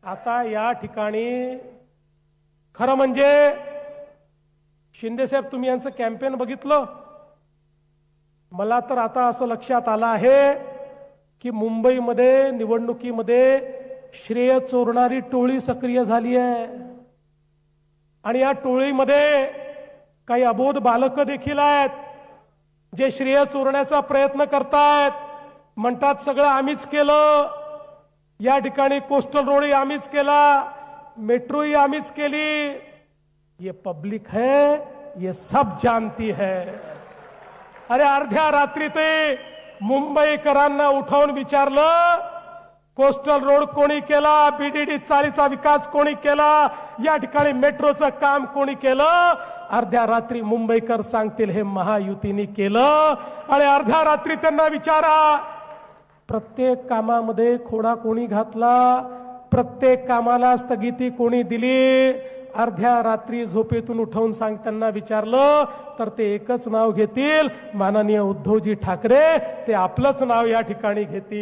आता या ठिकाणी खरं म्हणजे शिंदे साहेब, तुम्ही यांचं कॅम्पेन बघितलं? मला तर आता असं लक्षात आलं आहे की मुंबईमध्ये निवडणुकीमध्ये श्रेय चोरणारी टोळी सक्रिय झाली आहे आणि या टोळीमध्ये काही अबोध बालक देखील आहेत जे श्रेय चोरण्याचा प्रयत्न करतायत. म्हणतात सगळं आम्हीच केलं, या ठिकाणी कोस्टल रोड आम्हीच केला, मेट्रो ही आम्हीच केली. ये पब्लिक है, ये सब जानती है. अरे अर्ध्या रात्री ते मुंबईकरांना उठवून विचारलं, कोस्टल रोड कोणी केला, बीडीडी चाळीचा विकास कोणी केला, या ठिकाणी मेट्रोचं काम कोणी केलं? अर्ध्या रात्री मुंबईकर सांगतील हे महायुतीने केलं. आणि अर्ध्या रात्री त्यांना विचारा, प्रत्येक कामामध्ये खोडा कोणी घातला, प्रत्येक कामाला स्थगिती कोणी दिली? अर्ध्या रात्री झोपेतून उठवून सांगताना विचारलं तर ते एकच नाव घेतील, माननीय उद्धवजी ठाकरे. ते आपलंच नाव या ठिकाणी घेतील.